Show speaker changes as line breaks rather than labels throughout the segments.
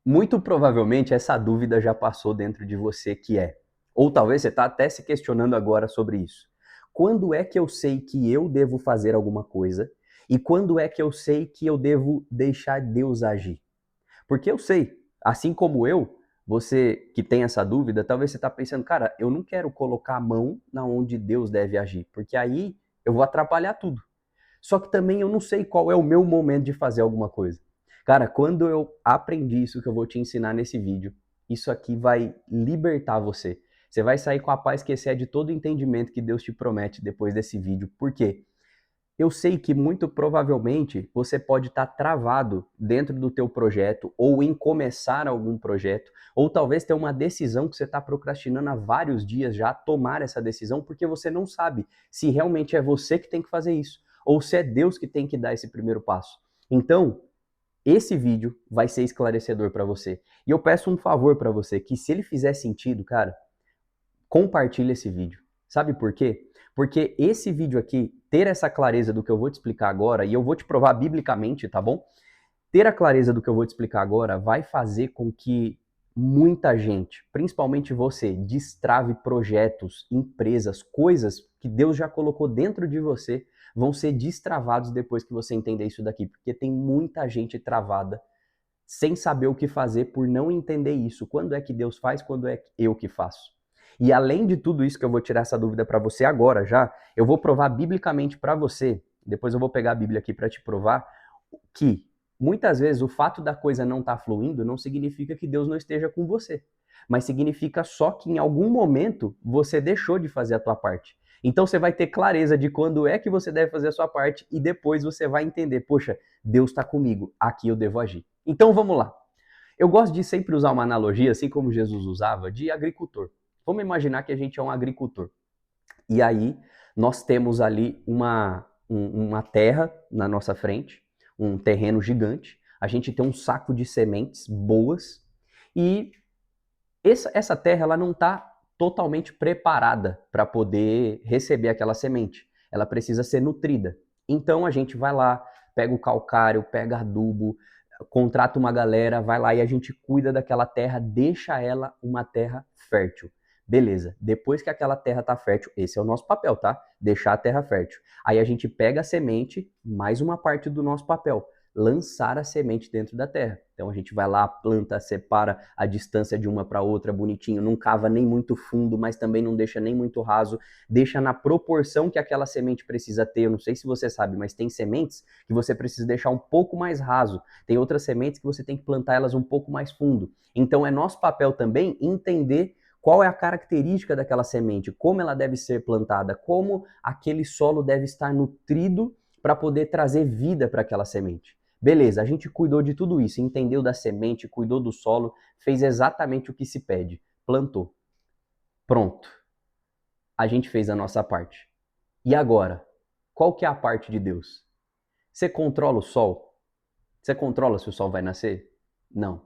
Muito provavelmente essa dúvida já passou dentro de você que é. Ou talvez você está até se questionando agora sobre isso. Quando é que eu sei que eu devo fazer alguma coisa? E quando é que eu sei que eu devo deixar Deus agir? Porque eu sei, assim como eu, você que tem essa dúvida, talvez você está pensando, cara, eu não quero colocar a mão na onde Deus deve agir, porque aí eu vou atrapalhar tudo. Só que também eu não sei qual é o meu momento de fazer alguma coisa. Cara, quando eu aprendi isso que eu vou te ensinar nesse vídeo, isso aqui vai libertar você. Você vai sair com a paz que excede todo o entendimento que Deus te promete depois desse vídeo. Por quê? Eu sei que muito provavelmente você pode estar travado dentro do teu projeto ou em começar algum projeto, ou talvez ter uma decisão que você está procrastinando há vários dias já, tomar essa decisão porque você não sabe se realmente é você que tem que fazer isso ou se é Deus que tem que dar esse primeiro passo. Então, esse vídeo vai ser esclarecedor para você. E eu peço um favor para você, que se ele fizer sentido, cara, compartilhe esse vídeo. Sabe por quê? Porque esse vídeo aqui, ter essa clareza do que eu vou te explicar agora, e eu vou te provar biblicamente, tá bom? Ter a clareza do que eu vou te explicar agora vai fazer com que muita gente, principalmente você, destrave projetos, empresas, coisas que Deus já colocou dentro de você, vão ser destravados depois que você entender isso daqui, porque tem muita gente travada sem saber o que fazer por não entender isso. Quando é que Deus faz, quando é eu que faço? E além de tudo isso que eu vou tirar essa dúvida para você agora já, eu vou provar biblicamente para você, depois eu vou pegar a Bíblia aqui para te provar, que muitas vezes o fato da coisa não estar fluindo não significa que Deus não esteja com você, mas significa só que em algum momento você deixou de fazer a tua parte. Então você vai ter clareza de quando é que você deve fazer a sua parte e depois você vai entender, poxa, Deus está comigo, aqui eu devo agir. Então vamos lá. Eu gosto de sempre usar uma analogia, assim como Jesus usava, de agricultor. Vamos imaginar que a gente é um agricultor. E aí nós temos ali uma terra na nossa frente, um terreno gigante. A gente tem um saco de sementes boas e essa terra ela não está totalmente preparada para poder receber aquela semente. Ela precisa ser nutrida. Então a gente vai lá, pega o calcário, pega adubo, contrata uma galera, vai lá e a gente cuida daquela terra, deixa ela uma terra fértil. Beleza, depois que aquela terra está fértil, esse é o nosso papel, tá? Deixar a terra fértil. Aí a gente pega a semente, mais uma parte do nosso papel, lançar a semente dentro da terra. Então a gente vai lá, planta, separa a distância de uma para outra bonitinho, não cava nem muito fundo, mas também não deixa nem muito raso, deixa na proporção que aquela semente precisa ter. Eu não sei se você sabe, mas tem sementes que você precisa deixar um pouco mais raso, tem outras sementes que você tem que plantar elas um pouco mais fundo. Então é nosso papel também entender qual é a característica daquela semente, como ela deve ser plantada, como aquele solo deve estar nutrido para poder trazer vida para aquela semente. Beleza, a gente cuidou de tudo isso, entendeu da semente, cuidou do solo, fez exatamente o que se pede, plantou. Pronto, a gente fez a nossa parte. E agora, qual que é a parte de Deus? Você controla o sol? Você controla se o sol vai nascer? Não.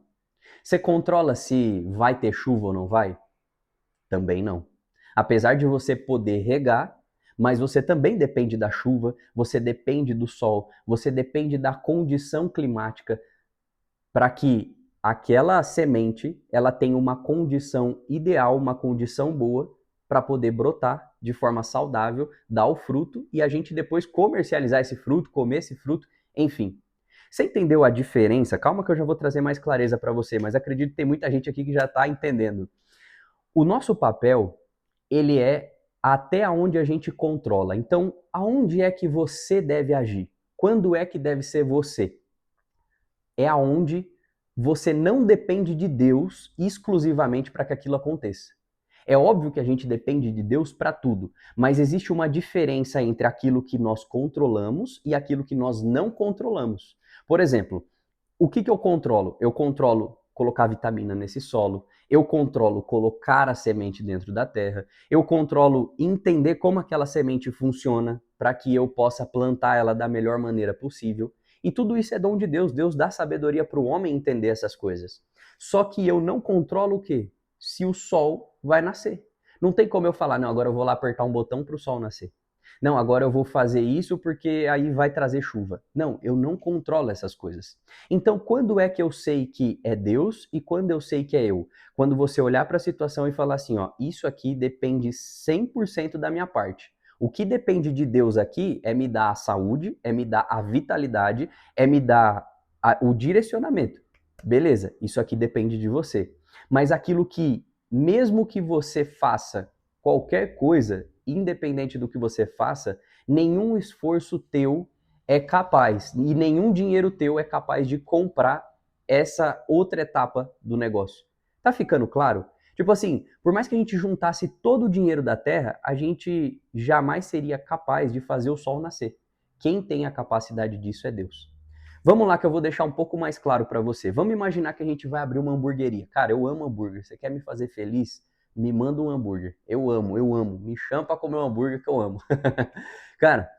Você controla se vai ter chuva ou não vai? Também não. Apesar de você poder regar, mas você também depende da chuva, você depende do sol, você depende da condição climática para que aquela semente ela tenha uma condição ideal, uma condição boa para poder brotar de forma saudável, dar o fruto e a gente depois comercializar esse fruto, comer esse fruto, enfim. Você entendeu a diferença? Calma que eu já vou trazer mais clareza para você, mas acredito que tem muita gente aqui que já está entendendo. O nosso papel, ele é até onde a gente controla. Então, aonde é que você deve agir? Quando é que deve ser você? É aonde você não depende de Deus exclusivamente para que aquilo aconteça. É óbvio que a gente depende de Deus para tudo, mas existe uma diferença entre aquilo que nós controlamos e aquilo que nós não controlamos. Por exemplo, o que eu controlo? Eu controlo colocar vitamina nesse solo, eu controlo colocar a semente dentro da terra, eu controlo entender como aquela semente funciona para que eu possa plantar ela da melhor maneira possível. E tudo isso é dom de Deus. Deus dá sabedoria para o homem entender essas coisas. Só que eu não controlo o quê? Se o sol vai nascer. Não tem como eu falar, não, agora eu vou lá apertar um botão para o sol nascer. Não, agora eu vou fazer isso porque aí vai trazer chuva. Não, eu não controlo essas coisas. Então, quando é que eu sei que é Deus e quando eu sei que é eu? Quando você olhar para a situação e falar assim, ó, isso aqui depende 100% da minha parte. O que depende de Deus aqui é me dar a saúde, é me dar a vitalidade, é me dar o direcionamento. Beleza, isso aqui depende de você. Mas aquilo que, mesmo que você faça qualquer coisa, independente do que você faça, nenhum esforço teu é capaz, e nenhum dinheiro teu é capaz de comprar essa outra etapa do negócio. Tá ficando claro? Tipo assim, por mais que a gente juntasse todo o dinheiro da Terra, a gente jamais seria capaz de fazer o sol nascer. Quem tem a capacidade disso é Deus. Vamos lá que eu vou deixar um pouco mais claro para você. Vamos imaginar que a gente vai abrir uma hamburgueria. Cara, eu amo hambúrguer. Você quer me fazer feliz? Me manda um hambúrguer. Eu amo, eu amo. Me chama pra comer um hambúrguer que eu amo. Cara,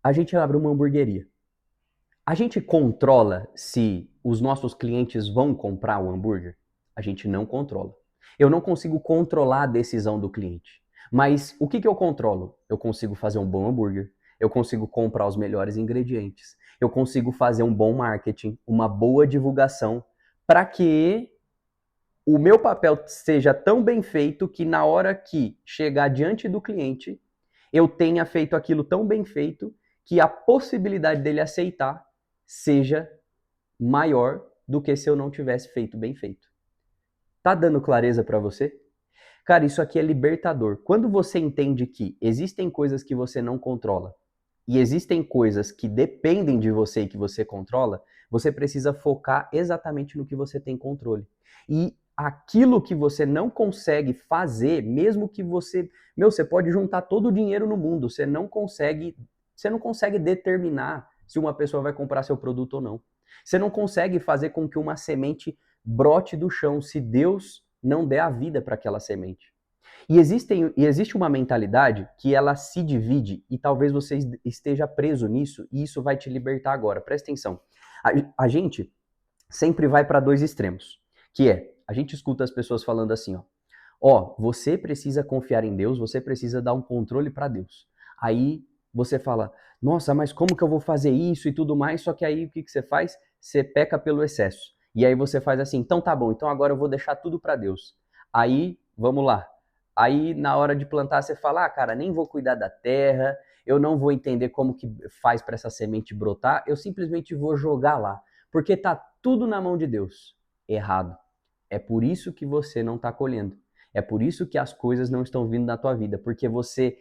a gente abre uma hamburgueria. A gente controla se os nossos clientes vão comprar o hambúrguer? A gente não controla. Eu não consigo controlar a decisão do cliente. Mas o que eu controlo? Eu consigo fazer um bom hambúrguer. Eu consigo comprar os melhores ingredientes. Eu consigo fazer um bom marketing, uma boa divulgação, para que o meu papel seja tão bem feito que na hora que chegar diante do cliente, eu tenha feito aquilo tão bem feito que a possibilidade dele aceitar seja maior do que se eu não tivesse feito bem feito. Tá dando clareza para você? Cara, isso aqui é libertador. Quando você entende que existem coisas que você não controla e existem coisas que dependem de você e que você controla, você precisa focar exatamente no que você tem controle. E aquilo que você não consegue fazer, mesmo que você, você pode juntar todo o dinheiro no mundo, você não consegue determinar se uma pessoa vai comprar seu produto ou não. Você não consegue fazer com que uma semente brote do chão se Deus não der a vida para aquela semente. E existe uma mentalidade que ela se divide e talvez você esteja preso nisso e isso vai te libertar agora. Presta atenção. A gente sempre vai para dois extremos, que é, a gente escuta as pessoas falando assim, ó, você precisa confiar em Deus, você precisa dar um controle para Deus. Aí você fala, nossa, mas como que eu vou fazer isso e tudo mais? Só que aí o que você faz? Você peca pelo excesso. E aí você faz assim, então tá bom, então agora eu vou deixar tudo para Deus. Aí, vamos lá. Aí na hora de plantar você fala, cara, nem vou cuidar da terra, eu não vou entender como que faz para essa semente brotar, eu simplesmente vou jogar lá, porque tá tudo na mão de Deus. Errado. É por isso que você não está colhendo. É por isso que as coisas não estão vindo na tua vida, porque você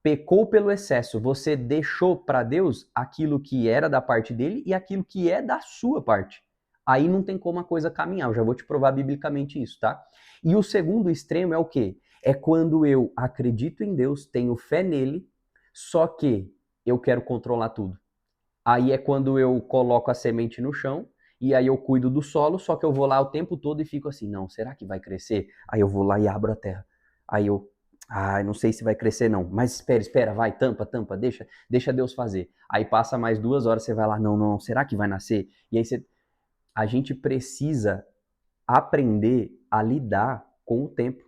pecou pelo excesso, você deixou para Deus aquilo que era da parte dele e aquilo que é da sua parte. Aí não tem como a coisa caminhar, eu já vou te provar biblicamente isso, tá? E o segundo extremo é o quê? É quando eu acredito em Deus, tenho fé nele, só que eu quero controlar tudo. Aí é quando eu coloco a semente no chão e aí eu cuido do solo, só que eu vou lá o tempo todo e fico assim, não, será que vai crescer? Aí eu vou lá e abro a terra. Aí eu, não sei se vai crescer não, mas espera, vai, tampa, deixa Deus fazer. Aí passa mais 2 horas, você vai lá, não, será que vai nascer? E aí a gente precisa aprender a lidar com o tempo.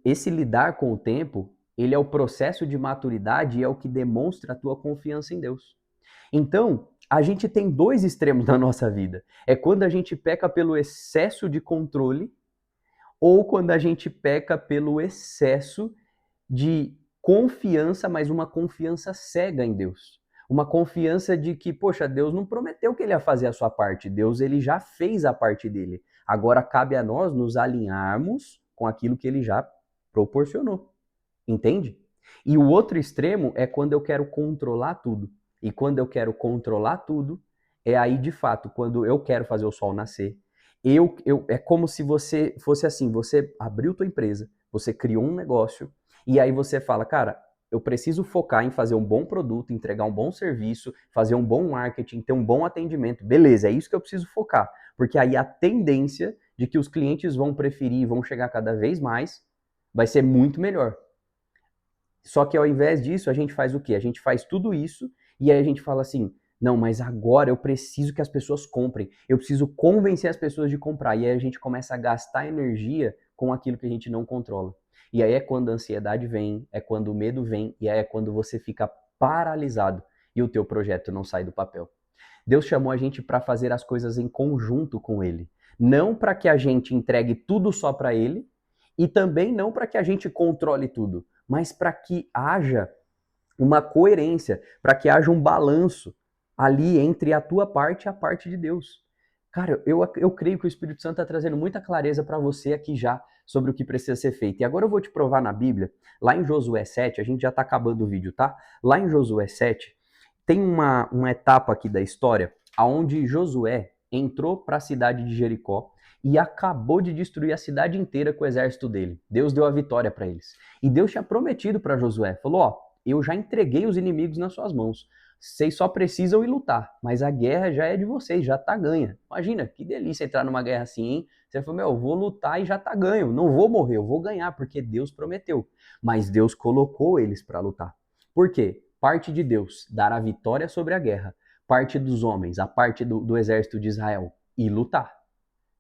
Esse lidar com o tempo, ele é o processo de maturidade e é o que demonstra a tua confiança em Deus. Então, a gente tem dois extremos na nossa vida. É quando a gente peca pelo excesso de controle ou quando a gente peca pelo excesso de confiança, mas uma confiança cega em Deus. Uma confiança de que, poxa, Deus não prometeu que ele ia fazer a sua parte. Deus, ele já fez a parte dele. Agora cabe a nós nos alinharmos com aquilo que ele já proporcionou. Entende? E o outro extremo é quando eu quero controlar tudo. E quando eu quero controlar tudo, é aí de fato, quando eu quero fazer o sol nascer. É como se você fosse assim, você abriu tua empresa, você criou um negócio, e aí você fala, cara, eu preciso focar em fazer um bom produto, entregar um bom serviço, fazer um bom marketing, ter um bom atendimento. Beleza, é isso que eu preciso focar. Porque aí a tendência de que os clientes vão preferir e vão chegar cada vez mais vai ser muito melhor. Só que ao invés disso, a gente faz o quê? A gente faz tudo isso e aí a gente fala assim, não, mas agora eu preciso que as pessoas comprem. Eu preciso convencer as pessoas de comprar. E aí a gente começa a gastar energia com aquilo que a gente não controla. E aí é quando a ansiedade vem, é quando o medo vem, e aí é quando você fica paralisado e o teu projeto não sai do papel. Deus chamou a gente para fazer as coisas em conjunto com Ele. Não para que a gente entregue tudo só para Ele e também não para que a gente controle tudo, mas para que haja uma coerência, para que haja um balanço ali entre a tua parte e a parte de Deus. Cara, eu creio que o Espírito Santo está trazendo muita clareza para você aqui já sobre o que precisa ser feito. E agora eu vou te provar na Bíblia, lá em Josué 7, a gente já está acabando o vídeo, tá? Lá em Josué 7, tem uma etapa aqui da história onde Josué entrou para a cidade de Jericó e acabou de destruir a cidade inteira com o exército dele. Deus deu a vitória para eles. E Deus tinha prometido para Josué, falou, ó, eu já entreguei os inimigos nas suas mãos. Vocês só precisam ir lutar, mas a guerra já é de vocês, já tá ganha. Imagina, que delícia entrar numa guerra assim, hein? Você falou, meu, eu vou lutar e já tá ganho. Não vou morrer, eu vou ganhar, porque Deus prometeu. Mas Deus colocou eles para lutar. Por quê? Parte de Deus, dar a vitória sobre a guerra. Parte dos homens, a parte do exército de Israel, ir lutar.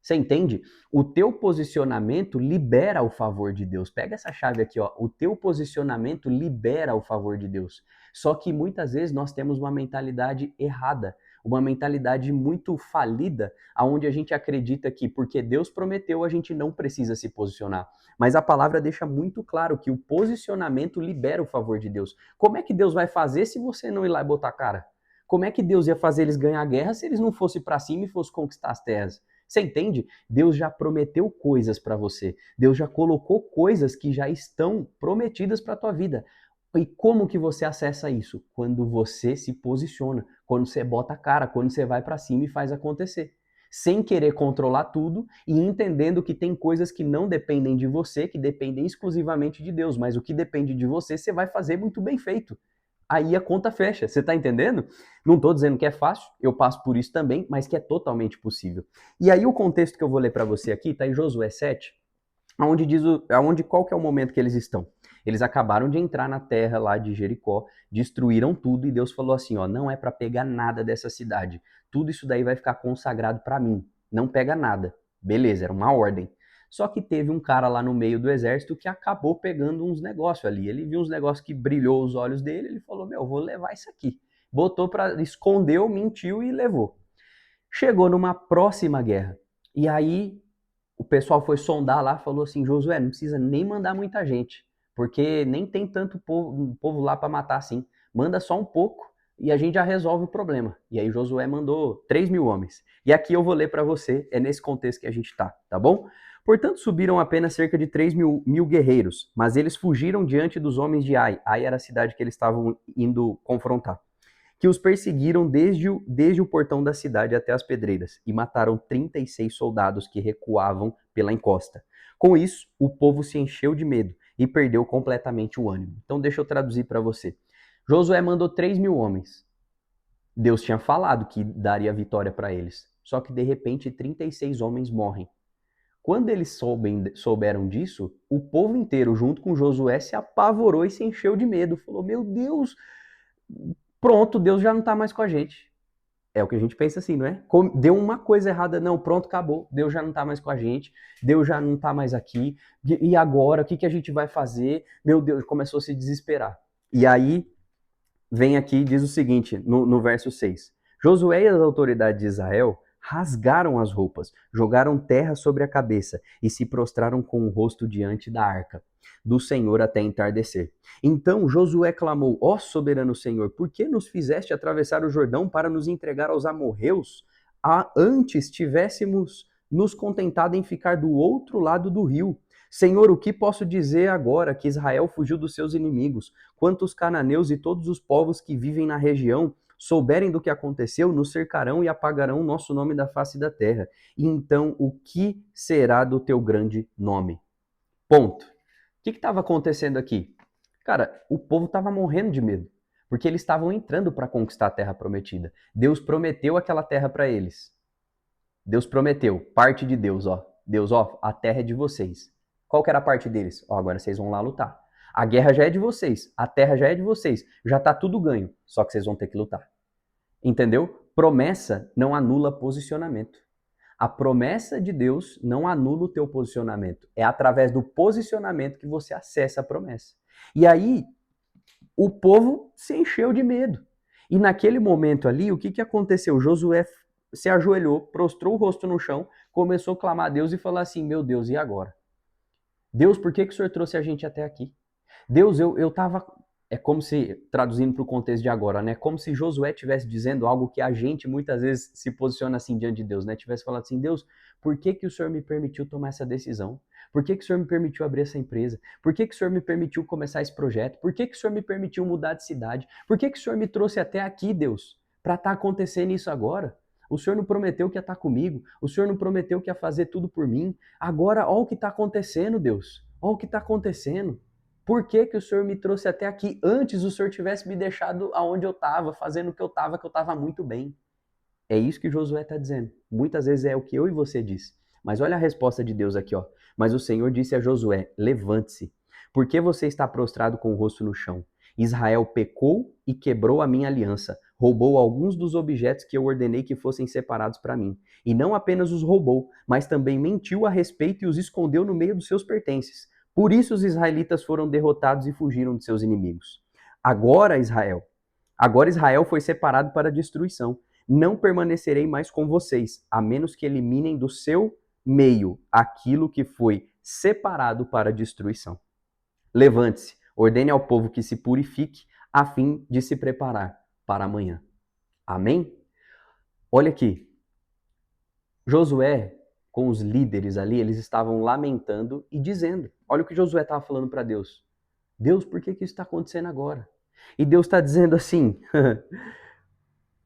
Você entende? O teu posicionamento libera o favor de Deus. Pega essa chave aqui, ó. O teu posicionamento libera o favor de Deus. Só que muitas vezes nós temos uma mentalidade errada, uma mentalidade muito falida, aonde a gente acredita que porque Deus prometeu, a gente não precisa se posicionar. Mas a palavra deixa muito claro que o posicionamento libera o favor de Deus. Como é que Deus vai fazer se você não ir lá e botar a cara? Como é que Deus ia fazer eles ganhar a guerra se eles não fossem para cima e fossem conquistar as terras? Você entende? Deus já prometeu coisas para você. Deus já colocou coisas que já estão prometidas para a tua vida. E como que você acessa isso? Quando você se posiciona, quando você bota a cara, quando você vai para cima e faz acontecer. Sem querer controlar tudo e entendendo que tem coisas que não dependem de você, que dependem exclusivamente de Deus, mas o que depende de você, você vai fazer muito bem feito. Aí a conta fecha, você tá entendendo? Não tô dizendo que é fácil, eu passo por isso também, mas que é totalmente possível. E aí o contexto que eu vou ler para você aqui tá em Josué 7, onde diz qual que é o momento que eles estão. Eles acabaram de entrar na terra lá de Jericó, destruíram tudo e Deus falou assim, ó, não é para pegar nada dessa cidade. Tudo isso daí vai ficar consagrado para mim. Não pega nada. Beleza, era uma ordem. Só que teve um cara lá no meio do exército que acabou pegando uns negócios ali. Ele viu uns negócios que brilhou os olhos dele, ele falou, meu, vou levar isso aqui. Botou para escondeu, mentiu e levou. Chegou numa próxima guerra. E aí o pessoal foi sondar lá, falou assim, Josué, não precisa nem mandar muita gente, porque nem tem tanto povo lá para matar assim. Manda só um pouco e a gente já resolve o problema. E aí Josué mandou 3.000 homens. E aqui eu vou ler para você, é nesse contexto que a gente tá bom? Portanto, subiram apenas cerca de 3.000 guerreiros, mas eles fugiram diante dos homens de Ai. Ai era a cidade que eles estavam indo confrontar. Que os perseguiram desde o portão da cidade até as pedreiras e mataram 36 soldados que recuavam pela encosta. Com isso, o povo se encheu de medo e perdeu completamente o ânimo. Então deixa eu traduzir para você. Josué mandou 3.000 homens. Deus tinha falado que daria vitória para eles. Só que de repente 36 homens morrem. Quando eles souberam disso, o povo inteiro, junto com Josué, se apavorou e se encheu de medo. Falou, meu Deus, pronto, Deus já não está mais com a gente. É o que a gente pensa assim, não é? Deu uma coisa errada, não, pronto, acabou. Deus já não está mais com a gente, Deus já não está mais aqui. E agora, o que a gente vai fazer? Meu Deus, começou a se desesperar. E aí, vem aqui e diz o seguinte, no verso 6. Josué e as autoridades de Israel rasgaram as roupas, jogaram terra sobre a cabeça e se prostraram com o rosto diante da arca do Senhor até entardecer. Então Josué clamou, ó soberano Senhor, por que nos fizeste atravessar o Jordão para nos entregar aos amorreus? Antes tivéssemos nos contentado em ficar do outro lado do rio. Senhor, o que posso dizer agora que Israel fugiu dos seus inimigos? Quantos cananeus e todos os povos que vivem na região souberem do que aconteceu, nos cercarão e apagarão o nosso nome da face da terra. E então, o que será do teu grande nome? Ponto. O que estava acontecendo aqui? Cara, o povo estava morrendo de medo, porque eles estavam entrando para conquistar a terra prometida. Deus prometeu aquela terra para eles. Deus prometeu, parte de Deus, ó. Deus, ó, a terra é de vocês. Qual que era a parte deles? Ó, agora vocês vão lá lutar. A guerra já é de vocês, a terra já é de vocês, já tá tudo ganho, só que vocês vão ter que lutar. Entendeu? Promessa não anula posicionamento. A promessa de Deus não anula o teu posicionamento. É através do posicionamento que você acessa a promessa. E aí, o povo se encheu de medo. E naquele momento ali, o que aconteceu? Josué se ajoelhou, prostrou o rosto no chão, começou a clamar a Deus e falar assim, meu Deus, e agora? Deus, por que o Senhor trouxe a gente até aqui? Deus, eu tava... É como se, traduzindo para o contexto de agora, né? Como se Josué estivesse dizendo algo que a gente muitas vezes se posiciona assim diante de Deus, né? Tivesse falado assim, Deus, por que o Senhor me permitiu tomar essa decisão? Por que o Senhor me permitiu abrir essa empresa? Por que o Senhor me permitiu começar esse projeto? Por que o Senhor me permitiu mudar de cidade? Por que o Senhor me trouxe até aqui, Deus? Para estar acontecendo isso agora? O Senhor não prometeu que ia estar comigo. O Senhor não prometeu que ia fazer tudo por mim. Agora, olha o que está acontecendo, Deus. Olha o que está acontecendo. Por que o Senhor me trouxe até aqui? Antes o Senhor tivesse me deixado aonde eu estava, fazendo o que eu estava muito bem. É isso que Josué está dizendo. Muitas vezes é o que eu e você diz. Mas olha a resposta de Deus aqui, ó. Mas o Senhor disse a Josué, levante-se. Por que você está prostrado com o rosto no chão? Israel pecou e quebrou a minha aliança. Roubou alguns dos objetos que eu ordenei que fossem separados para mim. E não apenas os roubou, mas também mentiu a respeito e os escondeu no meio dos seus pertences. Por isso os israelitas foram derrotados e fugiram de seus inimigos. Agora Israel foi separado para a destruição. Não permanecerei mais com vocês, a menos que eliminem do seu meio aquilo que foi separado para a destruição. Levante-se, ordene ao povo que se purifique, a fim de se preparar para amanhã. Amém? Olha aqui, Josué, com os líderes ali, eles estavam lamentando e dizendo, olha o que Josué estava falando para Deus. Deus, por que isso está acontecendo agora? E Deus está dizendo assim,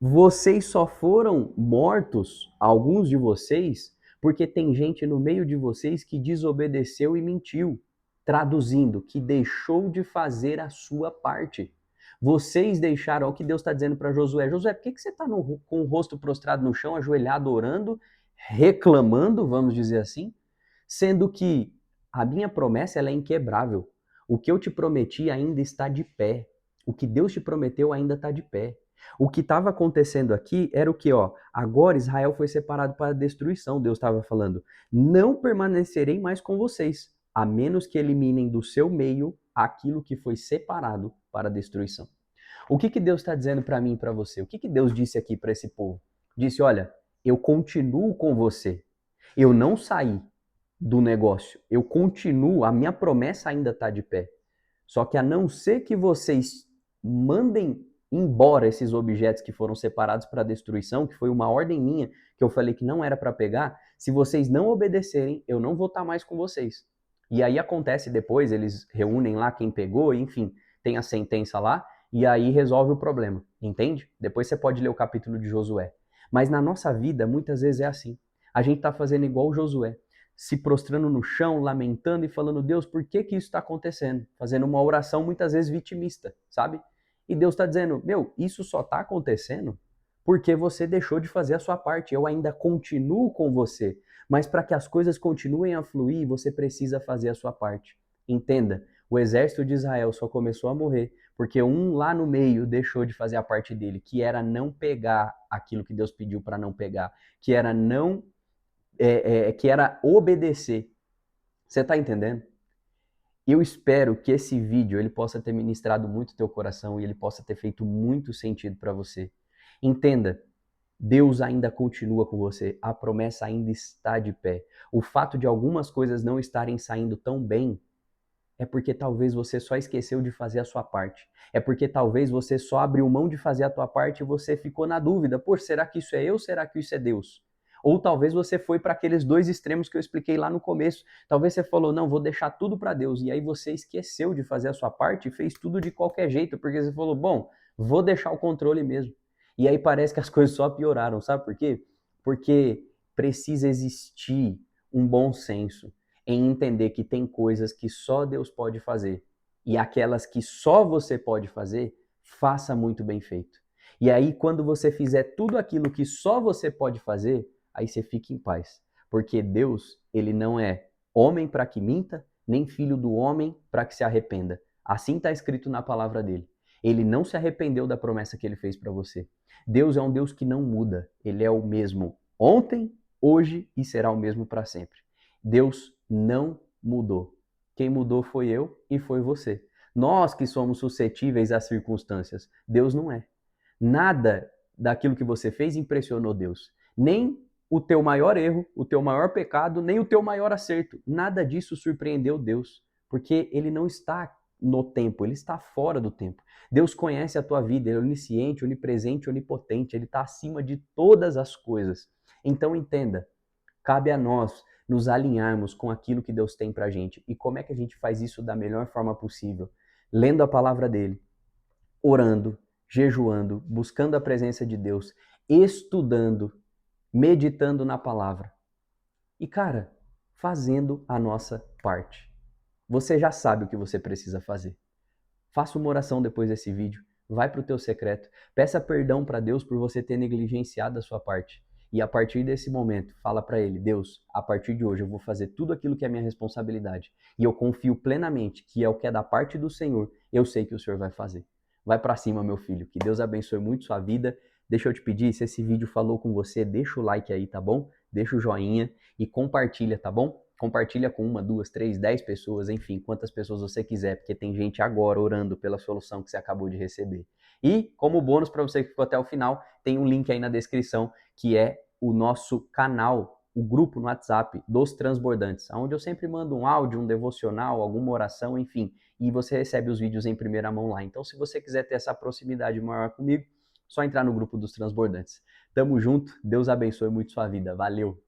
vocês só foram mortos, alguns de vocês, porque tem gente no meio de vocês que desobedeceu e mentiu. Traduzindo, que deixou de fazer a sua parte. Vocês deixaram, olha o que Deus está dizendo para Josué. Josué, por que você está com o rosto prostrado no chão, ajoelhado, orando, reclamando, vamos dizer assim, sendo que a minha promessa ela é inquebrável. O que eu te prometi ainda está de pé. O que Deus te prometeu ainda está de pé. O que estava acontecendo aqui era o que, ó, agora Israel foi separado para a destruição, Deus estava falando. Não permanecerei mais com vocês, a menos que eliminem do seu meio aquilo que foi separado para a destruição. O que Deus está dizendo para mim e para você? O que Deus disse aqui para esse povo? Disse, olha, eu continuo com você. Eu não saí do negócio. Eu continuo, a minha promessa ainda está de pé. Só que a não ser que vocês mandem embora esses objetos que foram separados para destruição, que foi uma ordem minha, que eu falei que não era para pegar, se vocês não obedecerem, eu não vou estar mais com vocês. E aí acontece depois, eles reúnem lá quem pegou, enfim, tem a sentença lá, e aí resolve o problema, entende? Depois você pode ler o capítulo de Josué. Mas na nossa vida, muitas vezes é assim. A gente está fazendo igual o Josué, se prostrando no chão, lamentando e falando, Deus, por que isso está acontecendo? Fazendo uma oração muitas vezes vitimista, sabe? E Deus está dizendo, meu, isso só está acontecendo porque você deixou de fazer a sua parte. Eu ainda continuo com você, mas para que as coisas continuem a fluir, você precisa fazer a sua parte. Entenda, o exército de Israel só começou a morrer porque um lá no meio deixou de fazer a parte dele, que era não pegar aquilo que Deus pediu para não pegar, que era não que era obedecer. Você está entendendo? Eu espero que esse vídeo ele possa ter ministrado muito teu coração e ele possa ter feito muito sentido para você. Entenda, Deus ainda continua com você, a promessa ainda está de pé. O fato de algumas coisas não estarem saindo tão bem é porque talvez você só esqueceu de fazer a sua parte. É porque talvez você só abriu mão de fazer a tua parte e você ficou na dúvida, pô, será que isso é eu? Será que isso é Deus? Ou talvez você foi para aqueles dois extremos que eu expliquei lá no começo. Talvez você falou, não, vou deixar tudo para Deus. E aí você esqueceu de fazer a sua parte e fez tudo de qualquer jeito, porque você falou, bom, vou deixar o controle mesmo. E aí parece que as coisas só pioraram, sabe por quê? Porque precisa existir um bom senso em entender que tem coisas que só Deus pode fazer. E aquelas que só você pode fazer, faça muito bem feito. E aí, quando você fizer tudo aquilo que só você pode fazer, aí você fica em paz. Porque Deus, ele não é homem para que minta, nem filho do homem para que se arrependa. Assim está escrito na palavra dele. Ele não se arrependeu da promessa que ele fez para você. Deus é um Deus que não muda. Ele é o mesmo ontem, hoje e será o mesmo para sempre. Deus não mudou. Quem mudou foi eu e foi você. Nós que somos suscetíveis às circunstâncias. Deus não é. Nada daquilo que você fez impressionou Deus. Nem o teu maior erro, o teu maior pecado, nem o teu maior acerto. Nada disso surpreendeu Deus, porque ele não está no tempo, ele está fora do tempo. Deus conhece a tua vida, ele é onisciente, onipresente, onipotente, ele está acima de todas as coisas. Então entenda, cabe a nós nos alinharmos com aquilo que Deus tem pra gente. E como é que a gente faz isso da melhor forma possível? Lendo a palavra dele, orando, jejuando, buscando a presença de Deus, estudando, meditando na palavra. E, cara, fazendo a nossa parte. Você já sabe o que você precisa fazer. Faça uma oração depois desse vídeo. Vai para o teu secreto. Peça perdão para Deus por você ter negligenciado a sua parte. E a partir desse momento, fala para ele, Deus, a partir de hoje eu vou fazer tudo aquilo que é minha responsabilidade. E eu confio plenamente que é o que é da parte do Senhor, eu sei que o Senhor vai fazer. Vai para cima, meu filho. Que Deus abençoe muito sua vida. Deixa eu te pedir, se esse vídeo falou com você, deixa o like aí, tá bom? Deixa o joinha e compartilha, tá bom? Compartilha com 1, 2, 3, 10 pessoas, enfim, quantas pessoas você quiser, porque tem gente agora orando pela solução que você acabou de receber. E, como bônus para você que ficou até o final, tem um link aí na descrição, que é o nosso canal, o grupo no WhatsApp dos Transbordantes, onde eu sempre mando um áudio, um devocional, alguma oração, enfim, e você recebe os vídeos em primeira mão lá. Então, se você quiser ter essa proximidade maior comigo, só entrar no grupo dos Transbordantes. Tamo junto, Deus abençoe muito sua vida. Valeu!